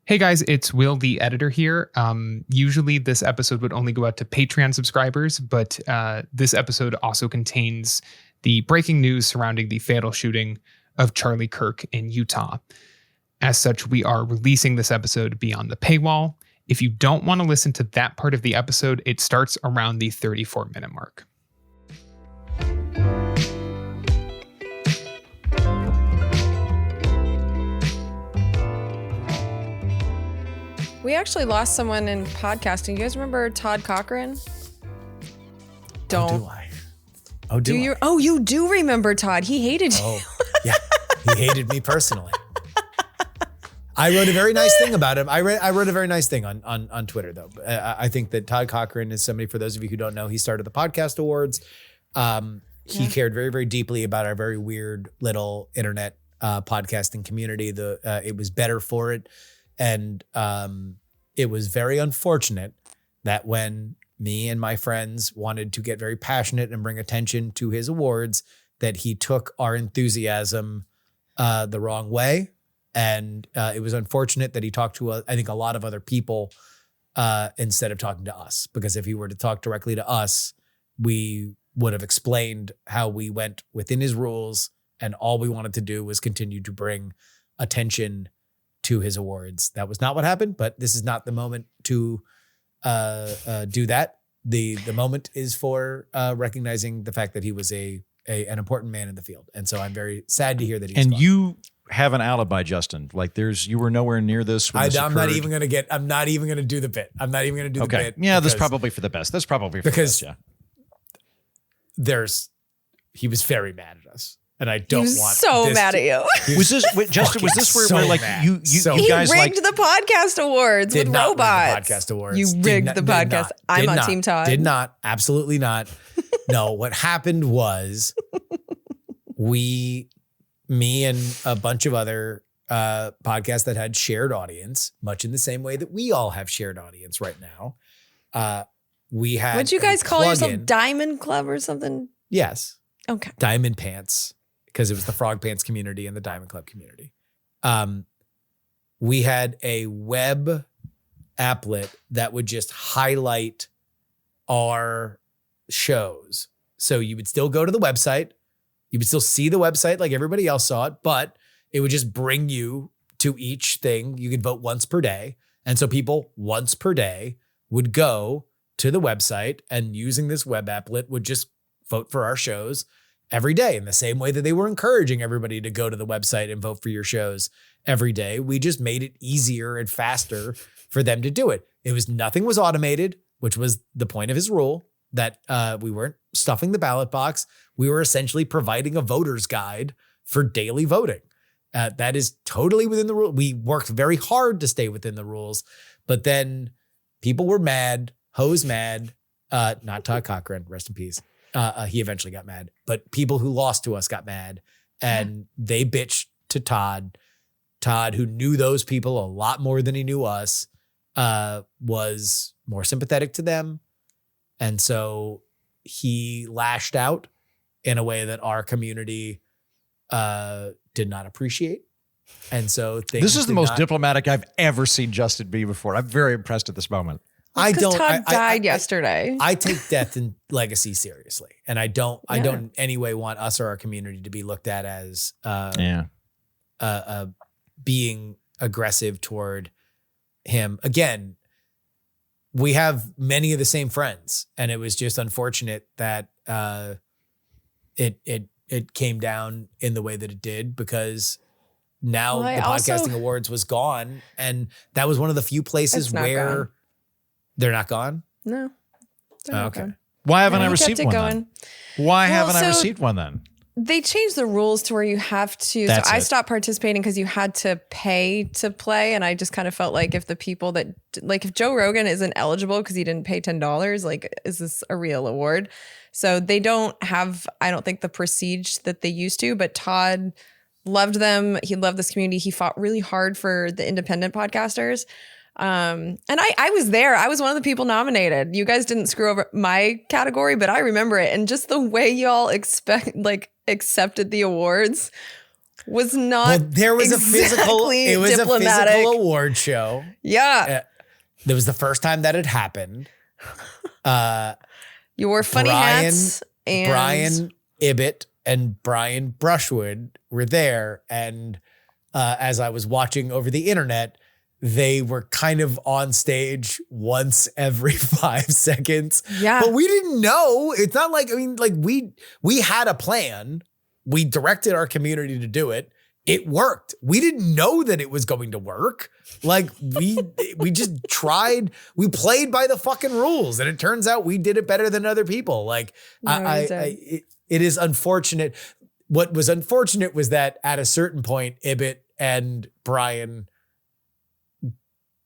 Hey guys, it's Will, the editor here. Usually this episode would only go out to Patreon subscribers, but this episode also contains the breaking news surrounding the fatal shooting of Charlie Kirk in Utah. As such, we are releasing this episode beyond the paywall. If you don't want to listen to that part of the episode, it starts around the 34-minute mark. We actually lost someone in podcasting. You guys remember Todd Cochrane? Don't. Oh, do I? Oh, do you? I? Oh, you do remember Todd. He hated you. Oh, yeah. He hated me personally. I wrote a very nice thing about him. I wrote a very nice thing on Twitter, though. I think that Todd Cochrane is somebody, for those of you who don't know, he started the podcast awards. He cared very, very deeply about our very weird little internet podcasting community. It was better for it. And it was very unfortunate that when me and my friends wanted to get very passionate and bring attention to his awards, that he took our enthusiasm the wrong way. And it was unfortunate that he talked to, I think, a lot of other people instead of talking to us. Because if he were to talk directly to us, we would have explained how we went within his rules. And all we wanted to do was continue to bring attention to his awards. That was not what happened, but this is not the moment to do that. The moment is for recognizing the fact that he was an important man in the field. And so I'm very sad to hear that he's gone. You have an alibi, Justin. Like you were nowhere near this when this I'm occurred. I'm not even going to do the bit. I'm not even going to do the bit. Yeah, that's probably for the best. That's probably for the best, yeah. He was very mad at us. And I don't want so mad at you. Was this Justin? Was this where like you guys rigged the podcast awards with robots? The podcast awards. You rigged the podcast. I'm on Team Todd. Did not. Absolutely not. No. What happened was me and a bunch of other podcasts that had shared audience, much in the same way that we all have shared audience right now. We had. Would you guys call yourself Diamond Club or something? Yes. Okay. Diamond Pants. Because it was the Frog Pants community and the Diamond Club community. We had a web applet that would just highlight our shows. So you would still go to the website. You would still see the website like everybody else saw it, but it would just bring you to each thing. You could vote once per day. And so people once per day would go to the website and using this web applet would just vote for our shows every day in the same way that they were encouraging everybody to go to the website and vote for your shows every day. We just made it easier and faster for them to do it. Nothing was automated, which was the point of his rule, that we weren't stuffing the ballot box. We were essentially providing a voter's guide for daily voting. That is totally within the rule. We worked very hard to stay within the rules, but then people were mad, mad, not Todd Cochrane, rest in peace. He eventually got mad, but people who lost to us got mad and they bitched to Todd. Todd, who knew those people a lot more than he knew us, was more sympathetic to them. And so he lashed out in a way that our community did not appreciate. And so this is the most diplomatic I've ever seen Justin be before. I'm very impressed at this moment. Todd died yesterday. I take death and legacy seriously, and I don't in any way want us or our community to be looked at as being aggressive toward him. Again, we have many of the same friends, and it was just unfortunate that it came down in the way that it did because now the podcasting awards was gone, and that was one of the few places where. Gone. They're not gone? No. Okay. Gone. Why haven't I received one then? Why haven't I received one then? They changed the rules to where you have to. I stopped participating because you had to pay to play. And I just kind of felt like if the people that, like if Joe Rogan isn't eligible because he didn't pay $10, like, is this a real award? So they don't have, I don't think, the prestige that they used to. But Todd loved them. He loved this community. He fought really hard for the independent podcasters. And I was there. I was one of the people nominated. You guys didn't screw over my category, but I remember it. And just the way y'all accepted the awards was not. Well, there was exactly a physical award show. Yeah. That was the first time that had happened. You wore funny hats. And Brian Ibbett and Brian Brushwood were there. And as I was watching over the internet, they were kind of on stage once every 5 seconds. Yeah. But we didn't know. It's not like, I mean, like we had a plan. We directed our community to do it. It worked. We didn't know that it was going to work. Like we just tried. We played by the fucking rules, and it turns out we did it better than other people. Like it is unfortunate. What was unfortunate was that at a certain point, Ibbett and Brian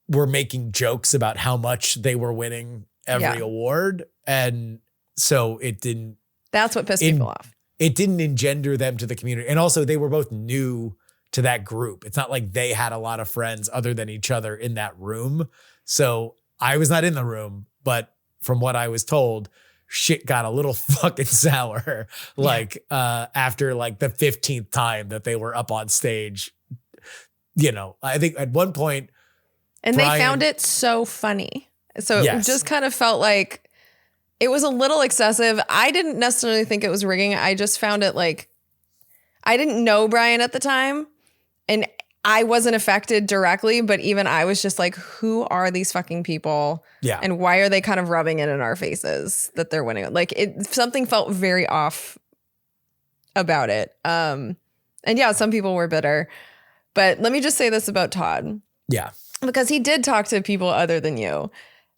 were making jokes about how much they were winning every award, and so it didn't. That's what pissed people off. It didn't engender them to the community. And also they were both new to that group. It's not like they had a lot of friends other than each other in that room. So I was not in the room, but from what I was told, shit got a little fucking sour. Like after like the 15th time that they were up on stage, you know, I think at one point. And Brian, they found it so funny. So it just kind of felt like, it was a little excessive. I didn't necessarily think it was rigging. I just found it like, I didn't know Brian at the time, and I wasn't affected directly, but even I was just like, who are these fucking people? Yeah. And why are they kind of rubbing it in our faces that they're winning? Like something felt very off about it. And yeah, some people were bitter, but let me just say this about Todd. Yeah. Because he did talk to people other than you.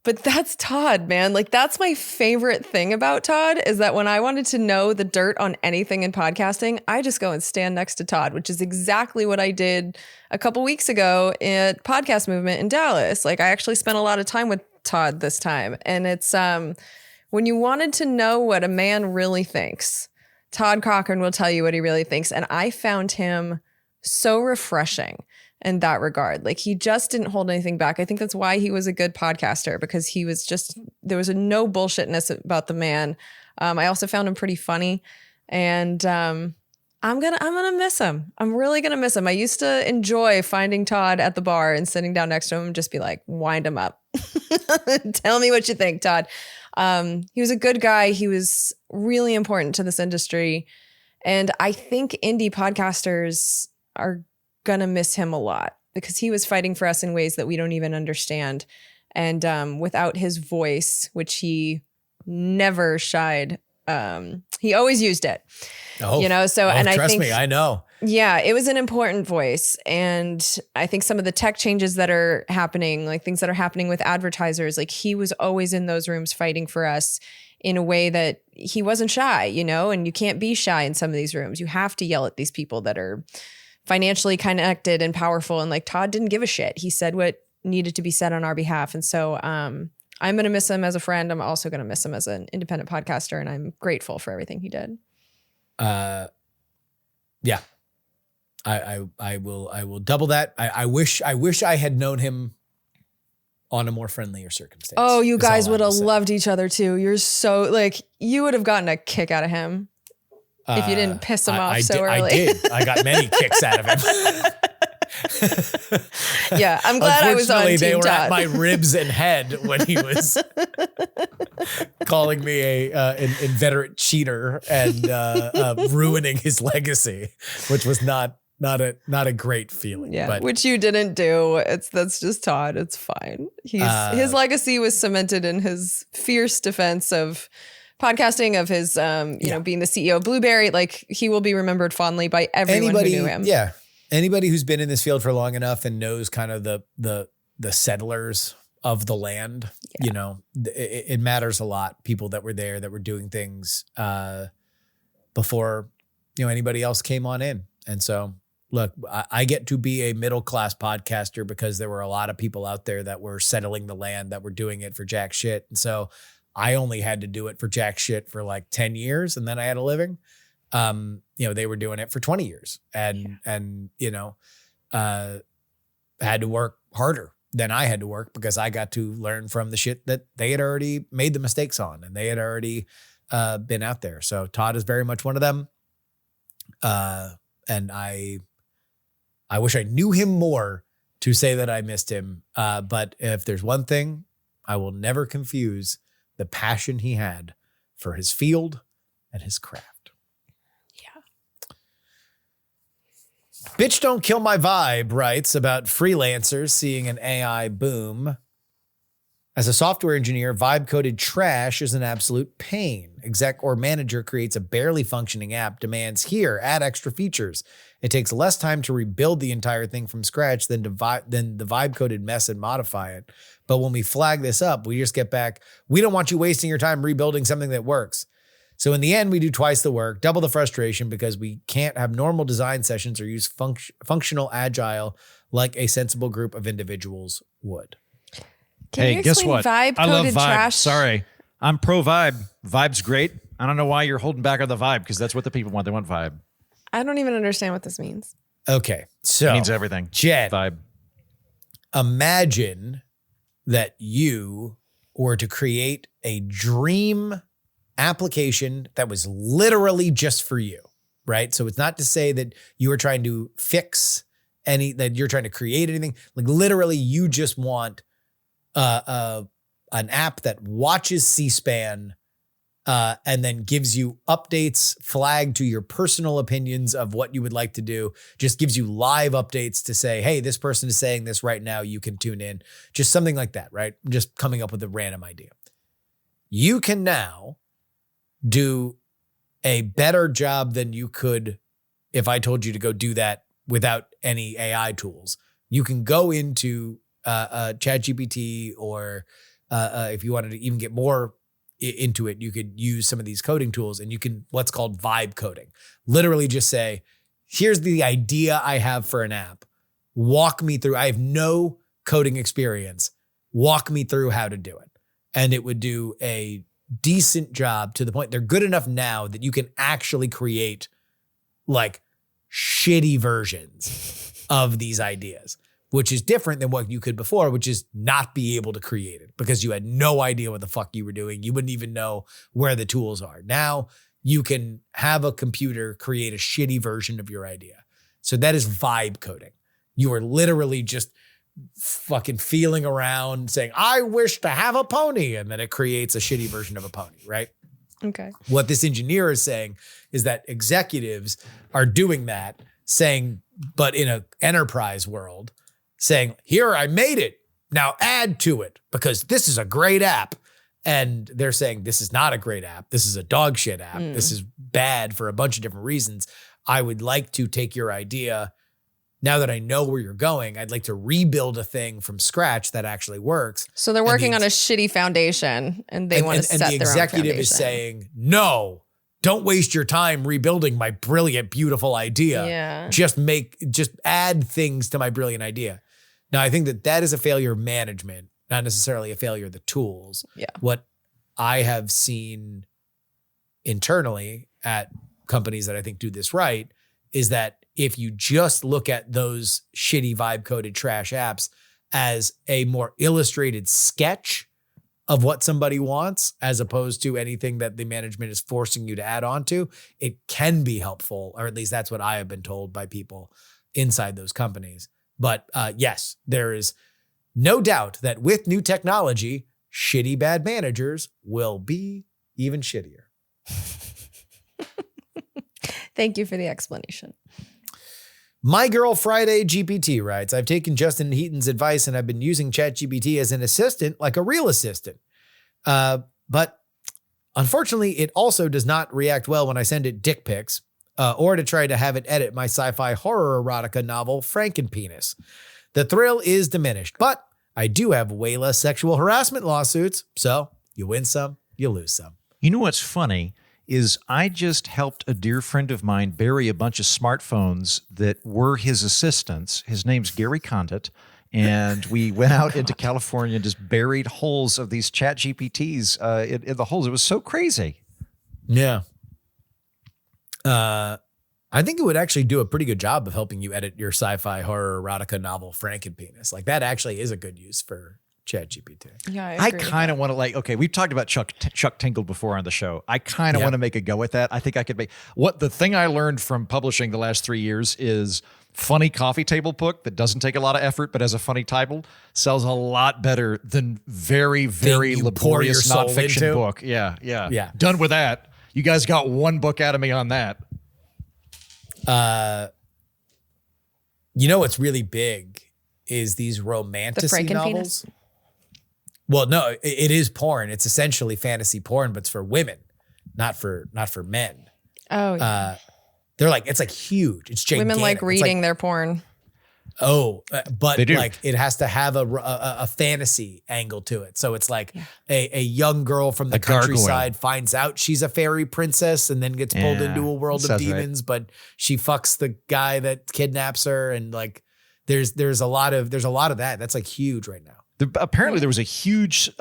But that's Todd, man. Like, that's my favorite thing about Todd, is that when I wanted to know the dirt on anything in podcasting, I just go and stand next to Todd, which is exactly what I did a couple weeks ago at Podcast Movement in Dallas. Like, I actually spent a lot of time with Todd this time. And it's when you wanted to know what a man really thinks, Todd Cochrane will tell you what he really thinks. And I found him so refreshing in that regard. Like, he just didn't hold anything back. I think that's why he was a good podcaster, because he was just, there was no bullshitness about the man. I also found him pretty funny, and I'm gonna miss him. I'm really gonna miss him. I used to enjoy finding Todd at the bar and sitting down next to him and just be like, wind him up. Tell me what you think, Todd. He was a good guy. He was really important to this industry. And I think indie podcasters are gonna miss him a lot, because he was fighting for us in ways that we don't even understand. And without his voice, which he never shied, he always used it. You know, so and I think, trust me, I know. Yeah, it was an important voice. And I think some of the tech changes that are happening, like things that are happening with advertisers, like he was always in those rooms fighting for us in a way that he wasn't shy, you know, and you can't be shy in some of these rooms. You have to yell at these people that are financially connected and powerful. And like, Todd didn't give a shit. He said what needed to be said on our behalf. And so I'm going to miss him as a friend. I'm also going to miss him as an independent podcaster. And I'm grateful for everything he did. Yeah, I will double that. I wish I had known him on a more friendlier circumstance. Oh, you guys would have loved each other too. You're so like, you would have gotten a kick out of him. If you didn't piss him off so early. I did. I got many kicks out of him. Yeah, I'm glad I was on Team they were Todd. at my ribs and head when he was calling me an inveterate cheater and ruining his legacy, which was not a great feeling. Yeah, but which you didn't do. That's just Todd. It's fine. His legacy was cemented in his fierce defense of podcasting, of his you know, being the CEO of Blueberry. Like, he will be remembered fondly by everyone who knew him. Yeah. Anybody who's been in this field for long enough and knows kind of the settlers of the land, you know, it matters a lot. People that were there, that were doing things before, you know, anybody else came on in. And so, look, I get to be a middle-class podcaster because there were a lot of people out there that were settling the land, that were doing it for jack shit. And so I only had to do it for jack shit for like 10 years, and then I had a living. You know, they were doing it for 20 years and, you know, had to work harder than I had to work, because I got to learn from the shit that they had already made the mistakes on, and they had already been out there. So Todd is very much one of them. And I I wish I knew him more to say that I missed him. But if there's one thing, I will never confuse the passion he had for his field and his craft. Yeah. Bitch Don't Kill My Vibe writes about freelancers seeing an AI boom. As a software engineer, vibe-coded trash is an absolute pain. Exec or manager creates a barely functioning app, demands, here, add extra features. It takes less time to rebuild the entire thing from scratch than the vibe-coded mess and modify it. But when we flag this up, we just get back, we don't want you wasting your time rebuilding something that works. So in the end, we do twice the work, double the frustration, because we can't have normal design sessions or use functional agile like a sensible group of individuals would. Can you guess what? I love vibe. Trash? Sorry. I'm pro vibe. Vibe's great. I don't know why you're holding back on the vibe, because that's what the people want. They want vibe. I don't even understand what this means. Okay. So it means everything. Jen, vibe. Imagine that you were to create a dream application that was literally just for you, right? So it's not to say that you were trying to fix that you're trying to create anything. Like literally you just want an app that watches C-SPAN and then gives you updates flagged to your personal opinions of what you would like to do, just gives you live updates to say, hey, this person is saying this right now, you can tune in. Just something like that, right? Just coming up with a random idea. You can now do a better job than you could if I told you to go do that without any AI tools. You can go into ChatGPT, or if you wanted to even get more into it, you could use some of these coding tools, and you can what's called vibe coding. Literally just say, here's the idea I have for an app. Walk me through. I have no coding experience. Walk me through how to do it. And it would do a decent job, to the point they're good enough now that you can actually create like shitty versions of these ideas, which is different than what you could before, which is not be able to create it because you had no idea what the fuck you were doing. You wouldn't even know where the tools are. Now you can have a computer create a shitty version of your idea. So that is vibe coding. You are literally just fucking feeling around saying, I wish to have a pony. And then it creates a shitty version of a pony, right? Okay. What this engineer is saying is that executives are doing that, saying, but in an enterprise world, saying, here, I made it. Now add to it because this is a great app. And they're saying, this is not a great app. This is a dog shit app. This is bad for a bunch of different reasons. I would like to take your idea. Now that I know where you're going, I'd like to rebuild a thing from scratch that actually works. So they're working on a shitty foundation, and they want to set their own foundation. And the executive is saying, no, don't waste your time rebuilding my brilliant, beautiful idea. Yeah. Just add things to my brilliant idea. Now, I think that is a failure of management, not necessarily a failure of the tools. Yeah. What I have seen internally at companies that I think do this right is that if you just look at those shitty vibe coded trash apps as a more illustrated sketch of what somebody wants, as opposed to anything that the management is forcing you to add on to, it can be helpful, or at least that's what I have been told by people inside those companies. But yes, there is no doubt that with new technology, shitty bad managers will be even shittier. Thank you for the explanation. My Girl Friday GPT writes, I've taken Justin Heaton's advice and I've been using ChatGPT as an assistant, like a real assistant. But unfortunately, it also does not react well when I send it dick pics or to try to have it edit my sci-fi horror erotica novel, Frankenpenis. The thrill is diminished, but I do have way less sexual harassment lawsuits. So you win some, you lose some. You know what's funny is I just helped a dear friend of mine bury a bunch of smartphones that were his assistants. His name's Gary Condit. And we went out into California and just buried holes of these chat GPTs in the holes. It was so crazy. Yeah. I think it would actually do a pretty good job of helping you edit your sci-fi horror erotica novel, Frankenpenis. Like that actually is a good use for ChatGPT. Yeah, I kind of want to okay, we've talked about Chuck Tingle before on the show. I kind of want to make a go at that. I think I could make the thing I learned from publishing the last 3 years is funny coffee table book that doesn't take a lot of effort but has a funny title sells a lot better than very, very laborious nonfiction book. Yeah. Done with that. You guys got one book out of me on that. You know what's really big is these romantic novels. Well, no, it is porn. It's essentially fantasy porn, but it's for women, not for men. Oh, yeah. They're like, it's like huge. It's gigantic. Women like reading their porn. Oh, but like it has to have a fantasy angle to it. So it's like a young girl from the countryside finds out she's a fairy princess and then gets pulled into a world of demons, but she fucks the guy that kidnaps her. And like, there's a lot of that. That's like huge right now. Apparently there was a huge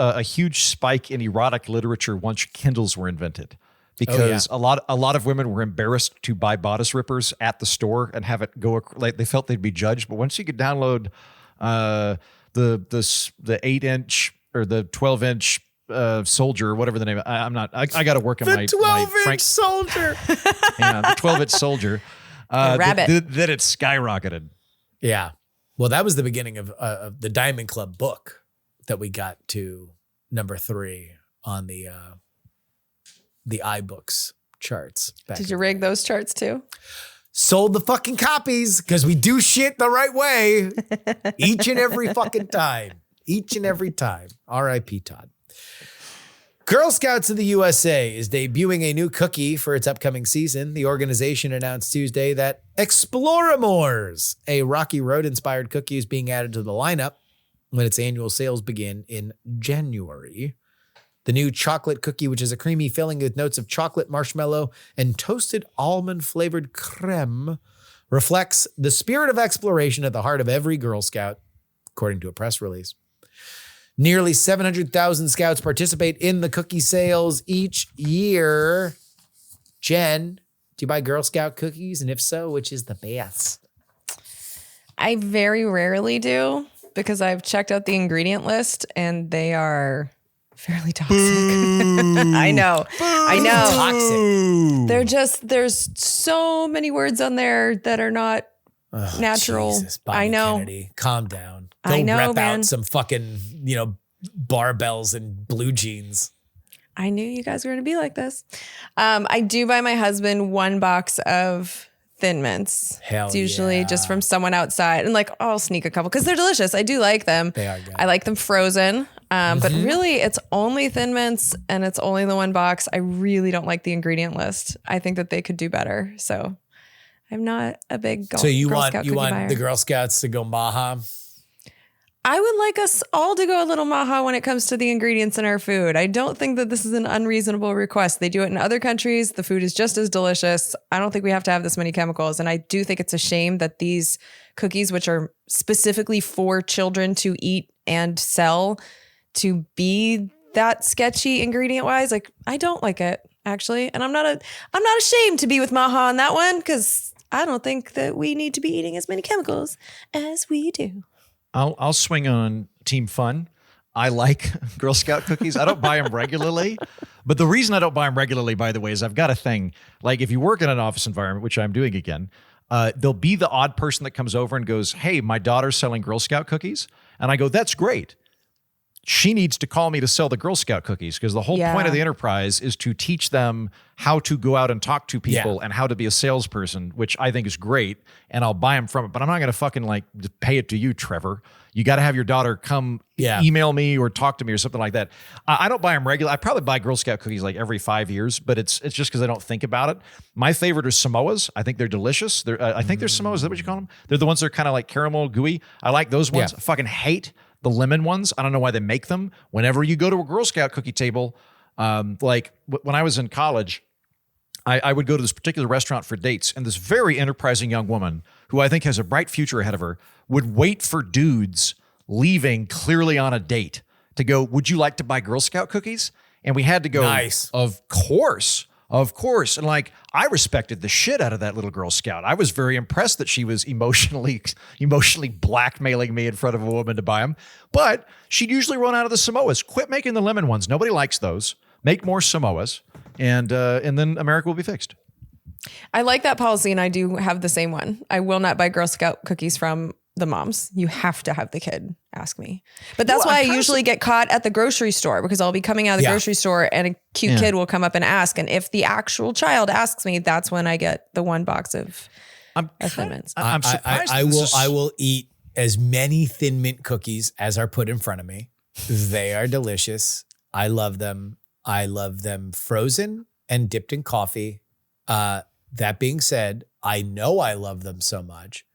spike in erotic literature once Kindles were invented. Because a lot of women were embarrassed to buy bodice rippers at the store and have it go like they felt they'd be judged. But once you could download the 8-inch or the 12-inch soldier or whatever the name. I got to work on my 12-inch soldier. Yeah, the 12-inch soldier. Rabbit. Then it skyrocketed. Yeah. Well, that was the beginning of the Diamond Club book that we got to number 3 on the iBooks charts. Did you rig those charts too? Sold the fucking copies because we do shit the right way each and every fucking time. Each and every time. R.I.P. Todd. Girl Scouts of the USA is debuting a new cookie for its upcoming season. The organization announced Tuesday that Exploramores, a Rocky Road-inspired cookie, is being added to the lineup when its annual sales begin in January. The new chocolate cookie, which is a creamy filling with notes of chocolate, marshmallow, and toasted almond-flavored creme, reflects the spirit of exploration at the heart of every Girl Scout, according to a press release. Nearly 700,000 Scouts participate in the cookie sales each year. Jen, do you buy Girl Scout cookies? And if so, which is the best? I very rarely do because I've checked out the ingredient list and they are fairly toxic. I know. Toxic. There's so many words on there that are not natural. Jesus, Bobby I know. Kennedy, calm down. Go I know, rep man. out some fucking, barbells and blue jeans. I knew you guys were going to be like this. I do buy my husband 1 box of Thin Mints. Hell it's usually just from someone outside. And I'll sneak a couple because they're delicious. I do like them. They are good. I like them frozen. But really, it's only Thin Mints and it's only the 1 box. I really don't like the ingredient list. I think that they could do better. So I'm not a big Girl Scout cookie buyer. The Girl Scouts to go maha? I would like us all to go a little maha when it comes to the ingredients in our food. I don't think that this is an unreasonable request. They do it in other countries. The food is just as delicious. I don't think we have to have this many chemicals. And I do think it's a shame that these cookies, which are specifically for children to eat and sell, to be that sketchy ingredient wise. I don't like it actually. And I'm not ashamed to be with maha on that one because I don't think that we need to be eating as many chemicals as we do. I'll swing on Team Fun. I like Girl Scout cookies. I don't buy them regularly, but the reason I don't buy them regularly, by the way, is I've got a thing. Like if you work in an office environment, which I'm doing again, there'll be the odd person that comes over and goes, "Hey, my daughter's selling Girl Scout cookies," and I go, "That's great." She needs to call me to sell the Girl Scout cookies because the whole point of the enterprise is to teach them how to go out and talk to people and how to be a salesperson, which I think is great. And I'll buy them from it, but I'm not going to fucking pay it to you, Trevor. You got to have your daughter come email me or talk to me or something like that. I don't buy them regularly. I probably buy Girl Scout cookies every 5 years, but it's just because I don't think about it. My favorite are Samoas. I think they're delicious. I think they're Samoas. Is that what you call them? They're the ones that are kind of like caramel gooey. I like those ones. I fucking hate the lemon ones. I don't know why they make them. Whenever you go to a Girl Scout cookie table, when I was in college, I would go to this particular restaurant for dates, and this very enterprising young woman, who I think has a bright future ahead of her, would wait for dudes leaving clearly on a date to go, "Would you like to buy Girl Scout cookies?" And we had to go, nice. Of course. And I respected the shit out of that little Girl Scout. I was very impressed that she was emotionally blackmailing me in front of a woman to buy them. But she'd usually run out of the Samoas. Quit making the lemon ones. Nobody likes those. Make more Samoas, and then America will be fixed. I like that policy, and I do have the same one. I will not buy Girl Scout cookies from the moms. You have to have the kid ask me. But that's why I usually get caught at the grocery store, because I'll be coming out of the grocery store and a cute kid will come up and ask. And if the actual child asks me, that's when I get the one box of Thin Mints. I'm surprised. I will eat as many Thin Mint cookies as are put in front of me. They are delicious. I love them. I love them frozen and dipped in coffee. That being said, I know I love them so much,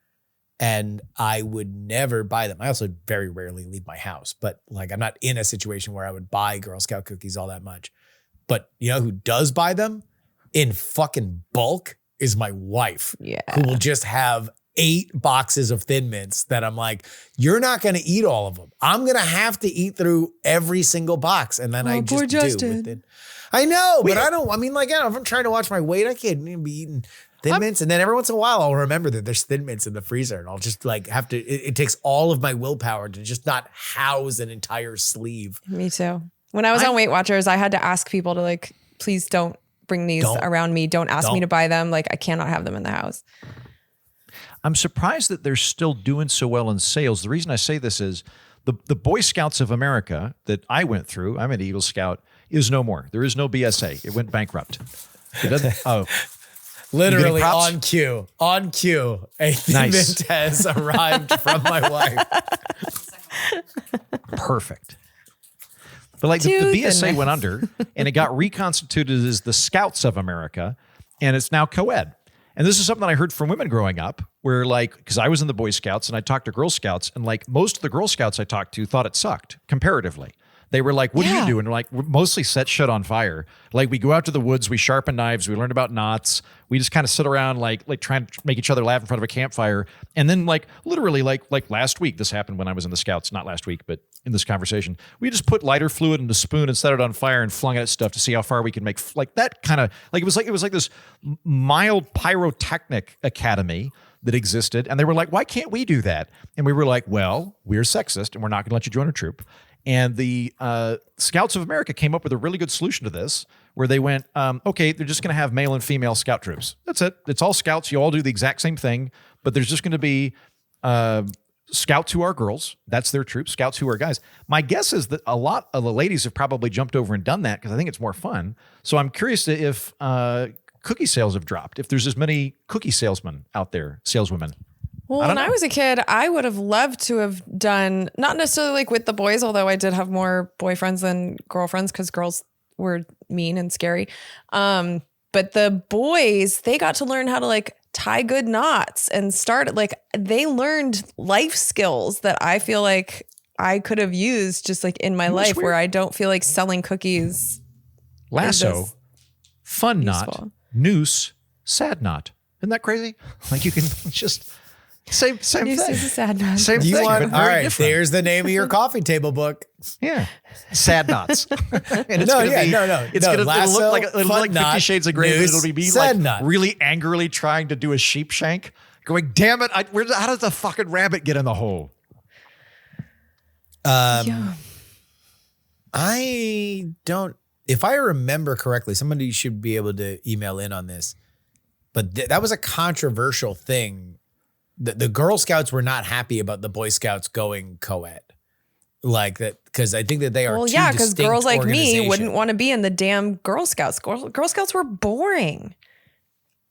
and I would never buy them. I also very rarely leave my house, but like I'm not in a situation where I would buy Girl Scout cookies all that much. But you know who does buy them in fucking bulk is my wife, who will just have 8 boxes of Thin Mints that I'm like, you're not going to eat all of them. I'm going to have to eat through every single box. And then I just do with it. I know, but I don't, I mean, like, if I'm trying to watch my weight, I can't even be eating Thin Mints. And then every once in a while, I'll remember that there's Thin Mints in the freezer, and I'll just like have to, it takes all of my willpower to just not house an entire sleeve. Me too. When I was on Weight Watchers, I had to ask people to like, please don't bring these around me. Don't ask me to buy them. Like, I cannot have them in the house. I'm surprised that they're still doing so well in sales. The reason I say this is the Boy Scouts of America that I went through, I'm an Eagle Scout, is no more. There is no BSA. It went bankrupt. It doesn't. Literally on cue. On cue. A Thin Mint has arrived from my wife. Perfect. But like the BSA went under, and it got reconstituted as the Scouts of America, and it's now co-ed. And this is something that I heard from women growing up, where like, because I was in the Boy Scouts and I talked to Girl Scouts, and like most of the Girl Scouts I talked to thought it sucked comparatively. They were like, what do you do? And we're like, we mostly set shit on fire. Like we go out to the woods, we sharpen knives, we learn about knots. We just kind of sit around like trying to make each other laugh in front of a campfire. And then like literally like last week, this happened when I was in the Scouts, not last week, but in this conversation, we just put lighter fluid in the spoon and set it on fire and flung it at stuff to see how far we can make like that kind of like, it was like this mild pyrotechnic academy that existed. And they were like, why can't we do that? And we were like, well, we're sexist and we're not going to let you join our troop. And the Scouts of America came up with a really good solution to this, where they went, okay, they're just going to have male and female scout troops. That's it. It's all scouts. You all do the exact same thing, but there's just going to be scouts who are girls. That's their troop. Scouts who are guys. My guess is that a lot of the ladies have probably jumped over and done that because I think it's more fun. So I'm curious if cookie sales have dropped, if there's as many cookie salesmen out there, saleswomen. Well, when I was a kid, I would have loved to have done, not necessarily like with the boys, although I did have more boyfriends than girlfriends because girls were mean and scary. But the boys, they got to learn how to like tie good knots and start, like they learned life skills that I feel like I could have used just like in my life, where I don't feel like selling cookies. Lasso, fun knot, noose, sad knot. Isn't that crazy? Like you can just... Same thing. Is a sad knot. Same thing. All right, different. There's the name of your coffee table book. Yeah, sad knots. And it's gonna be, it'll look like 50 Shades of Grey, but it'll be like knot. Really angrily trying to do a sheep shank, going, "Damn it! How does the fucking rabbit get in the hole?" I don't. If I remember correctly, somebody should be able to email in on this, but that was a controversial thing. The Girl Scouts were not happy about the Boy Scouts going co-ed. Like that, because I think that they are because girls like me wouldn't want to be in the damn Girl Scouts. Girl Scouts were boring.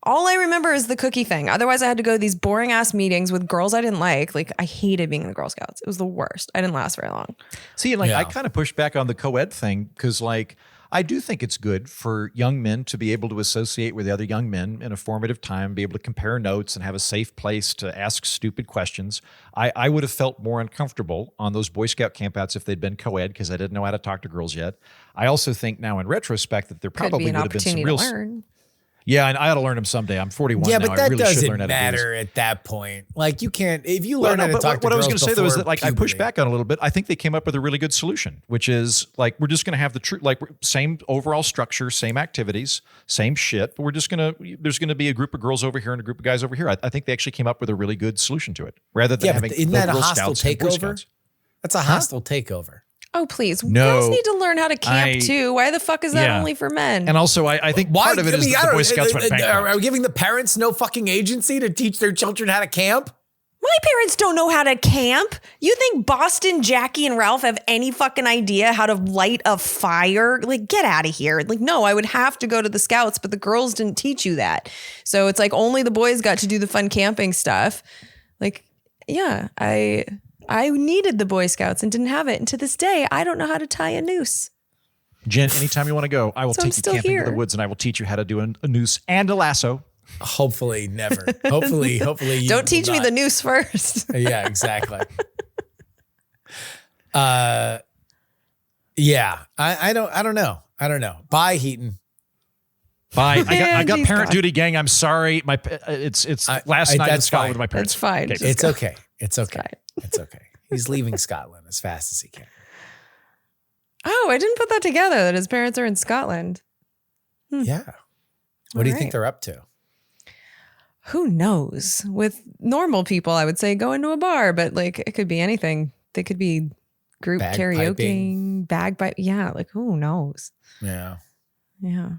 All I remember is the cookie thing. Otherwise, I had to go to these boring ass meetings with girls I didn't like. Like, I hated being in the Girl Scouts. It was the worst. I didn't last very long. See, like I kind of pushed back on the co-ed thing because like, I do think it's good for young men to be able to associate with other young men in a formative time, be able to compare notes and have a safe place to ask stupid questions. I would have felt more uncomfortable on those Boy Scout campouts if they'd been co-ed because I didn't know how to talk to girls yet. I also think now in retrospect that there probably would have been some real... Yeah, and I ought to learn them someday. I'm 41 now. But that really doesn't matter at that point. Like you can't, if you learn how to talk to girls. What I was going to say though is that like I pushed back on it a little bit. I think they came up with a really good solution, which is like we're just going to have the like same overall structure, same activities, same shit. But we're just there's going to be a group of girls over here and a group of guys over here. I think they actually came up with a really good solution to it, rather than having isn't that a hostile takeover? That's a hostile takeover. Oh, please. No, girls need to learn how to camp too. Why the fuck is that only for men? And also, I think part of it is that the Boy Scouts went bankrupt. Are we giving the parents no fucking agency to teach their children how to camp? My parents don't know how to camp. You think Boston, Jackie, and Ralph have any fucking idea how to light a fire? Like, get out of here. Like, no, I would have to go to the Scouts, but the girls didn't teach you that. So it's like only the boys got to do the fun camping stuff. Like, yeah, I needed the Boy Scouts and didn't have it. And to this day, I don't know how to tie a noose. Jen, anytime you want to go, I will take you camping to the woods and I will teach you how to do a noose and a lasso. Hopefully never. Hopefully you don't teach me the noose first. Yeah, exactly. Yeah. I don't know. Bye, Heaton. Bye. I got parent duty, gang. I'm sorry. It's last night in Scotland with my parents. It's fine. Okay, it's okay. It's okay. It's okay. He's leaving Scotland as fast as he can. Oh, I didn't put that together that his parents are in Scotland. Yeah. What do you think they're up to? Who knows? With normal people, I would say go into a bar, but like it could be anything. They could be group karaoke, bagpipe. Yeah, like who knows? Yeah. Yeah.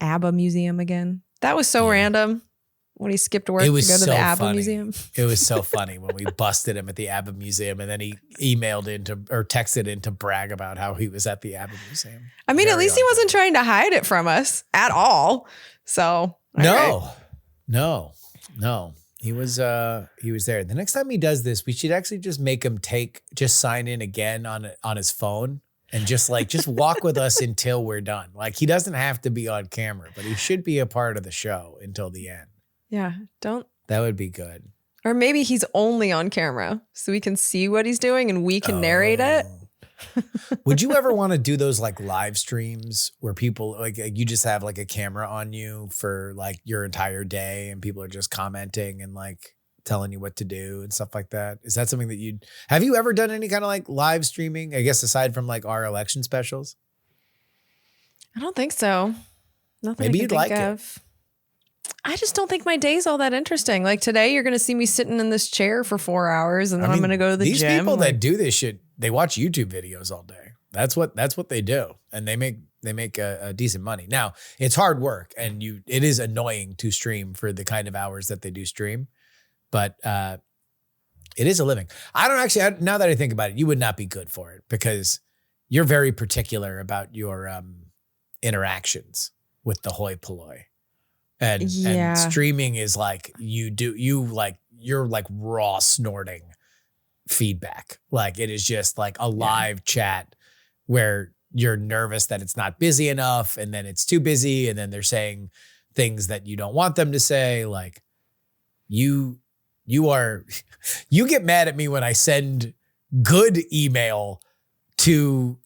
ABBA museum again. That was so random when he skipped work to go to the ABBA museum. It was so funny when we busted him at the ABBA museum and then he texted in to brag about how he was at the ABBA museum. I mean, at least he wasn't trying to hide it from us at all. So No. He was there. The next time he does this, we should actually just make him sign in again on his phone and just walk with us until we're done. Like he doesn't have to be on camera, but he should be a part of the show until the end. Yeah, that would be good. Or maybe he's only on camera so we can see what he's doing and we can narrate it. Would you ever want to do those like live streams where people like you just have like a camera on you for like your entire day and people are just commenting and like telling you what to do and stuff like that? Is that something that have you ever done any kind of like live streaming? I guess aside from like our election specials? I don't think so. Nothing. Maybe you'd like it. I just don't think my day's all that interesting. Like today, you're going to see me sitting in this chair for 4 hours and then I'm going to go to the gym. These people that do this shit, they watch YouTube videos all day. That's what they do. And they make a decent money. Now, it's hard work and it is annoying to stream for the kind of hours that they do stream, but it is a living. I don't actually, now that I think about it, you would not be good for it because you're very particular about your interactions with the hoi polloi. And streaming is like you're like raw snorting feedback. Like it is just like a live chat where you're nervous that it's not busy enough and then it's too busy and then they're saying things that you don't want them to say. Like you get mad at me when I send good email to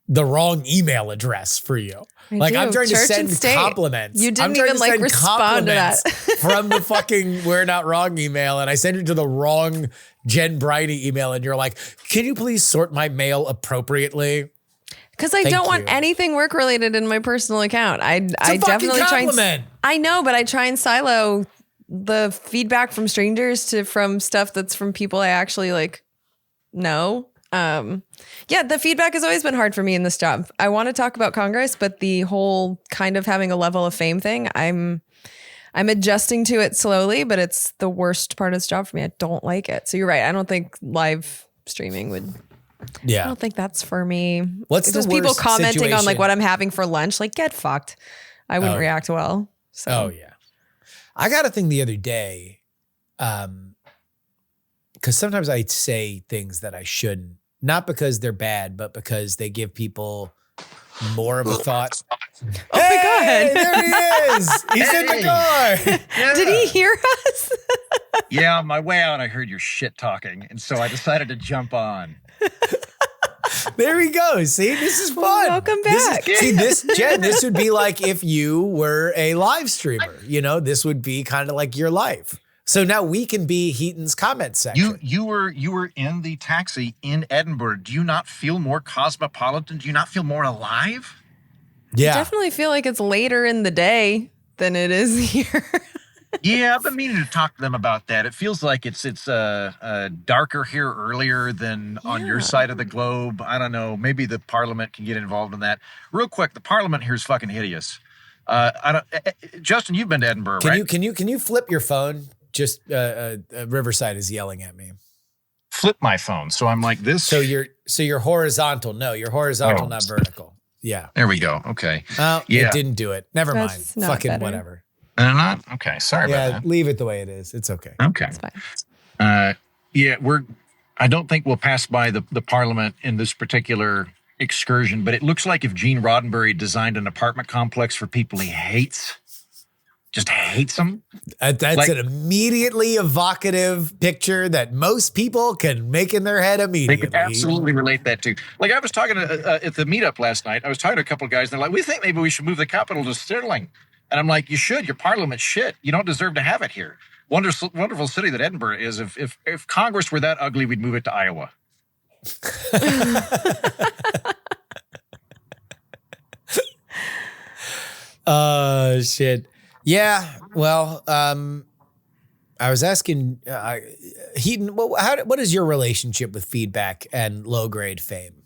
the wrong email address for you. I'm trying to send compliments. You didn't even like respond to that from the fucking We're Not Wrong email. And I sent it to the wrong Jen Bridey email. And you're like, can you please sort my mail appropriately? Because I don't want anything work related in my personal account. I definitely try. I know, but I try and silo the feedback from strangers from stuff that's from people I actually like know. The feedback has always been hard for me in this job. I want to talk about Congress, but the whole kind of having a level of fame thing, I'm adjusting to it slowly, but it's the worst part of this job for me. I don't like it. So you're right. I don't think live streaming would. Yeah. I don't think that's for me. What's the worst people commenting situation on like what I'm having for lunch? Like get fucked. I wouldn't react well. So. Oh yeah. I got a thing the other day. Because sometimes I say things that I shouldn't, not because they're bad, but because they give people more of a thought. Oh my God. There he is. He's in the car. Yeah. Did he hear us? Yeah, on my way out, I heard your shit talking. And so I decided to jump on. There he goes. See, this is fun. Welcome back. Jen, this would be like if you were a live streamer. This would be kind of like your life. So now we can be Heaton's comment section. You were in the taxi in Edinburgh. Do you not feel more cosmopolitan? Do you not feel more alive? Yeah. I definitely feel like it's later in the day than it is here. Yeah, I've been meaning to talk to them about that. It feels like it's darker here earlier than on your side of the globe. I don't know. Maybe the Parliament can get involved in that. Real quick, the Parliament here is fucking hideous. Justin, you've been to Edinburgh, right? Can you flip your phone? Just Riverside is yelling at me. Flip my phone, so I'm like this. So you're horizontal. No, you're horizontal, not vertical. Yeah. There we go. Okay. Oh, yeah. It didn't do it. Never That's mind. not Fucking better. whatever. Not okay. Sorry about that. Leave it the way it is. It's okay. Okay. It's fine. I don't think we'll pass by the Parliament in this particular excursion, but it looks like if Gene Roddenberry designed an apartment complex for people he hates, just hates them. That's an immediately evocative picture that most people can make in their head immediately. They could absolutely relate that to. Like I was talking to, at the meetup last night, I was talking to a couple of guys, and they're like, we think maybe we should move the capital to Stirling. And I'm like, you should. Your Parliament's shit. You don't deserve to have it here. Wonderful city that Edinburgh is. If Congress were that ugly, we'd move it to Iowa. Shit. Yeah. Well, I was asking Heaton, what is your relationship with feedback and low grade fame?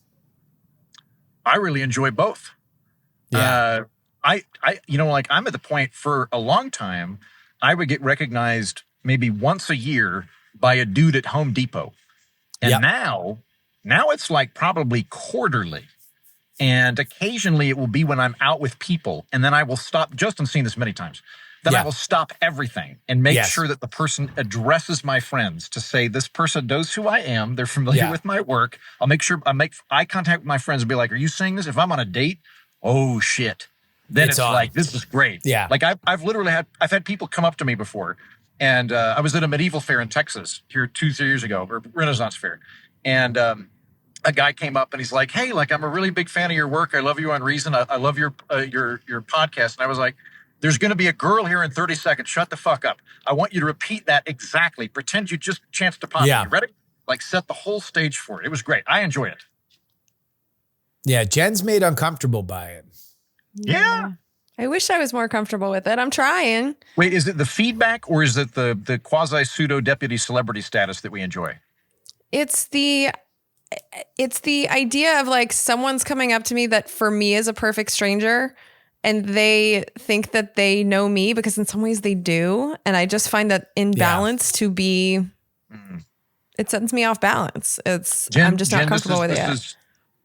I really enjoy both. Yeah. I'm at the point for a long time, I would get recognized maybe once a year by a dude at Home Depot. And now it's like probably quarterly. And occasionally it will be when I'm out with people. And then I will stop. Justin's seen this many times. Then I will stop everything and make sure that the person addresses my friends to say, this person knows who I am. They're familiar with my work. I'll make sure I make eye contact with my friends and be like, are you saying this? If I'm on a date, oh shit. Then it's like, this is great. Yeah. Like I've had people come up to me before, and I was at a medieval fair in Texas here 2-3 years ago, or Renaissance fair. And a guy came up and he's like, hey, like I'm a really big fan of your work. I love you on Reason. I love your podcast. And I was like, there's going to be a girl here in 30 seconds. Shut the fuck up. I want you to repeat that exactly. Pretend you just chanced upon me. You ready? Like set the whole stage for it. It was great. I enjoy it. Yeah. Jen's made uncomfortable by it. Yeah. I wish I was more comfortable with it. I'm trying. Wait, is it the feedback or is it the quasi pseudo deputy celebrity status that we enjoy? It's the idea of like someone's coming up to me that for me is a perfect stranger, and they think that they know me because in some ways they do. And I just find that imbalance to be, it sends me off balance. I'm just not comfortable with it.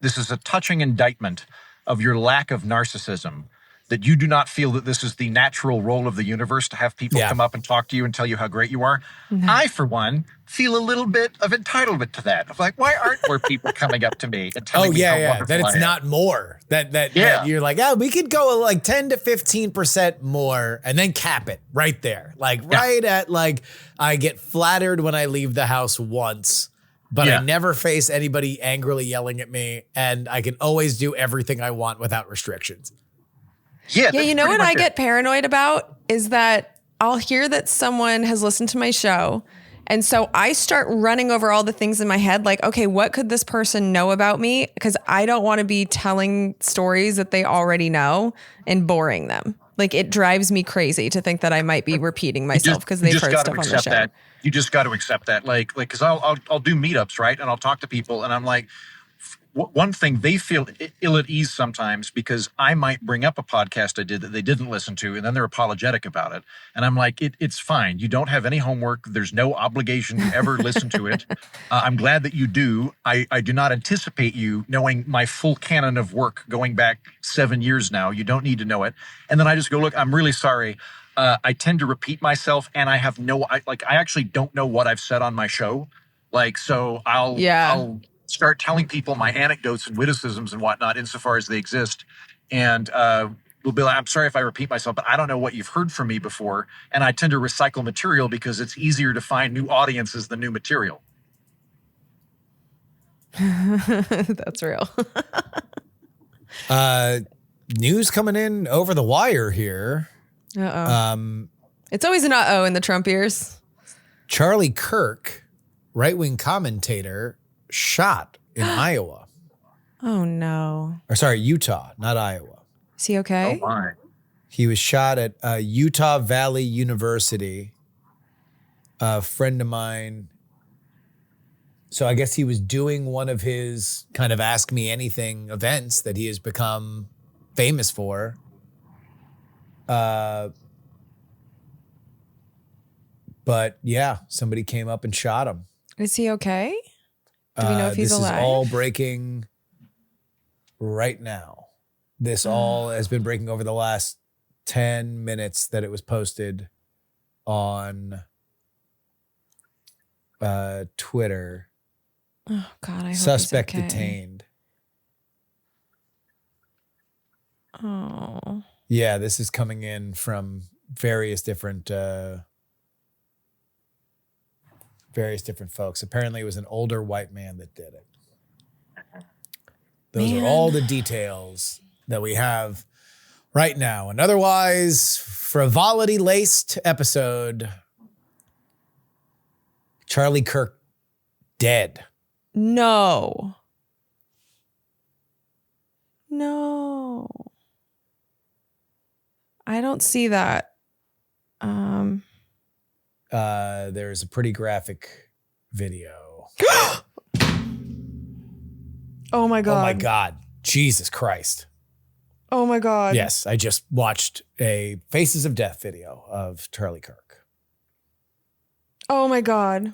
This is a touching indictment of your lack of narcissism, that you do not feel that this is the natural role of the universe to have people come up and talk to you and tell you how great you are. I, for one, feel a little bit of entitlement to that. I'm like, why aren't more people coming up to me and telling me how wonderful that it's not more. That you're like, we could go like 10 to 15% more and then cap it right there. Like right at like, I get flattered when I leave the house once, but I never face anybody angrily yelling at me, and I can always do everything I want without restrictions. Yeah, you know what I get paranoid about is that I'll hear that someone has listened to my show, and so I start running over all the things in my head like, okay, what could this person know about me? Because I don't want to be telling stories that they already know and boring them. Like it drives me crazy to think that I might be repeating myself because they've heard stuff on the show. You just got to accept that. Like, because I'll do meetups, right? And I'll talk to people, and I'm like, one thing, they feel ill at ease sometimes because I might bring up a podcast I did that they didn't listen to, and then they're apologetic about it. And I'm like, it's fine. You don't have any homework. There's no obligation to ever listen to it. I'm glad that you do. I do not anticipate you knowing my full canon of work going back 7 years now. You don't need to know it. And then I just go, look, I'm really sorry. I tend to repeat myself, and I have I actually don't know what I've said on my show. Like, so I'll start telling people my anecdotes and witticisms and whatnot insofar as they exist. And we'll be like, I'm sorry if I repeat myself, but I don't know what you've heard from me before. And I tend to recycle material because it's easier to find new audiences than new material. That's real. News coming in over the wire here. It's always an uh-oh in the Trump ears. Charlie Kirk, right-wing commentator, shot in Iowa. Oh, no. Or sorry, Utah, not Iowa. Is he okay? Oh, my. He was shot at Utah Valley University. A friend of mine. So I guess he was doing one of his kind of Ask Me Anything events that he has become famous for. But yeah, somebody came up and shot him. Is he okay? Do we know if he's alive? This is all breaking right now. This all has been breaking over the last 10 minutes that it was posted on Twitter. Oh God, I hope Suspect he's okay. detained. Oh. Yeah, this is coming in from various different folks. Apparently it was an older white man that did it. Those are all the details that we have right now. An otherwise frivolity-laced episode. Charlie Kirk dead. No. I don't see that. There's a pretty graphic video. Oh my God. Oh my God. Jesus Christ. Oh my God. Yes, I just watched a Faces of Death video of Charlie Kirk. Oh my God.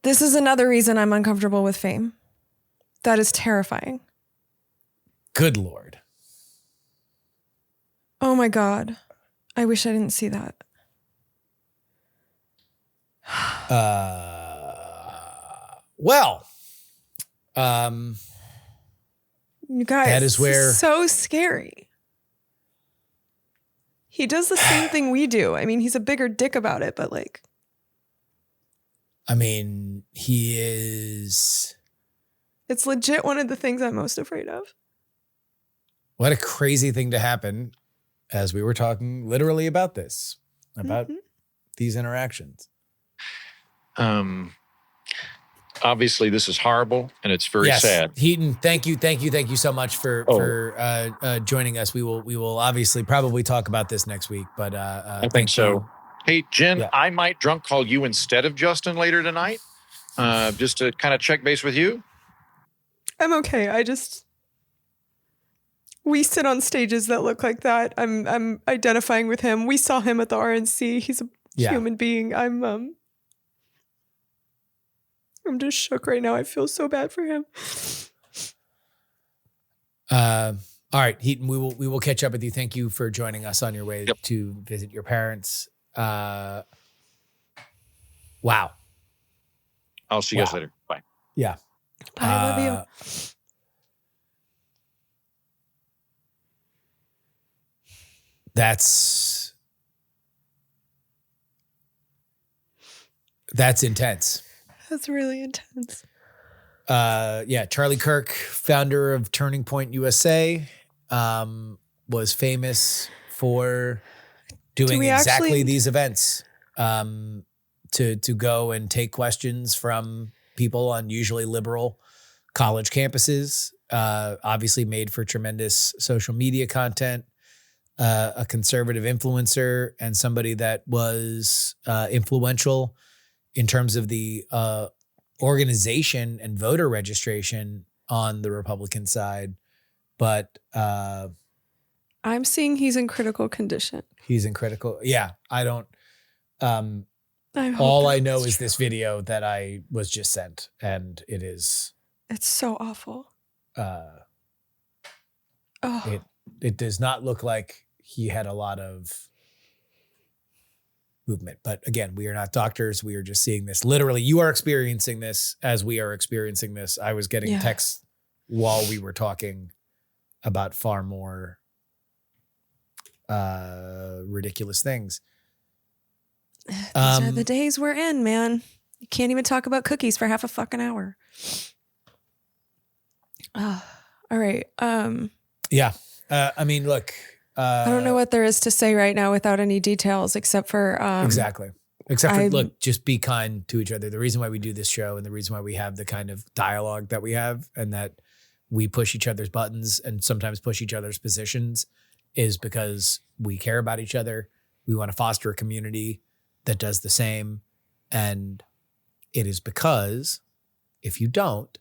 This is another reason I'm uncomfortable with fame. That is terrifying. Good Lord. Oh my God. I wish I didn't see that. You guys, that is where so scary. He does the same thing we do. I mean, he's a bigger dick about it, but like. I mean, he is. It's legit one of the things I'm most afraid of. What a crazy thing to happen as we were talking literally about this, about these interactions. Obviously, this is horrible and it's very sad. Heaton, thank you so much for joining us. We will obviously probably talk about this next week, but I think so. Hey, Jen, I might drunk call you instead of Justin later tonight, just to kind of check base with you. I'm okay. We sit on stages that look like that. I'm identifying with him. We saw him at the RNC. He's a human being. I'm just shook right now. I feel so bad for him. All right, Heaton, we will catch up with you. Thank you for joining us on your way to visit your parents. Wow. I'll see you guys later. Bye. Yeah. Bye, I love you. That's intense. That's really intense. Charlie Kirk, founder of Turning Point USA, was famous for doing exactly these events, to go and take questions from people on usually liberal college campuses, obviously made for tremendous social media content, a conservative influencer and somebody that was influential in terms of the organization and voter registration on the Republican side. But I'm seeing he's in critical condition. He's in critical. Yeah, I don't. All I know is this video that I was just sent, and it is. It's so awful. It does not look like he had a lot of movement. But again, we are not doctors. We are just seeing this. Literally, you are experiencing this as we are experiencing this. I was getting texts while we were talking about far more ridiculous things. These are the days we're in, man. You can't even talk about cookies for half a fucking hour. All right. I mean, look. I don't know what there is to say right now without any details, except for exactly. Look, just be kind to each other. The reason why we do this show and the reason why we have the kind of dialogue that we have and that we push each other's buttons and sometimes push each other's positions is because we care about each other. We want to foster a community that does the same. And it is because if you don't,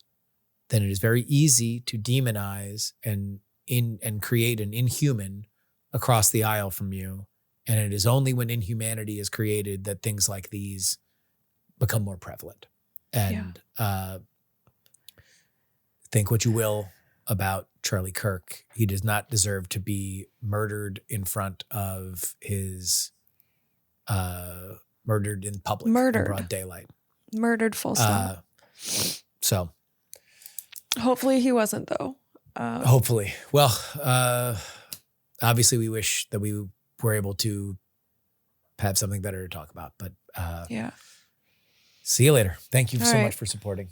then it is very easy to demonize and create an inhuman across the aisle from you. And it is only when inhumanity is created that things like these become more prevalent. And think what you will about Charlie Kirk. He does not deserve to be murdered in front of his, murdered in public, in broad daylight. Murdered full stop. So. Hopefully he wasn't, though. Hopefully. Well, obviously we wish that we were able to have something better to talk about, but see you later. Thank you so much for supporting.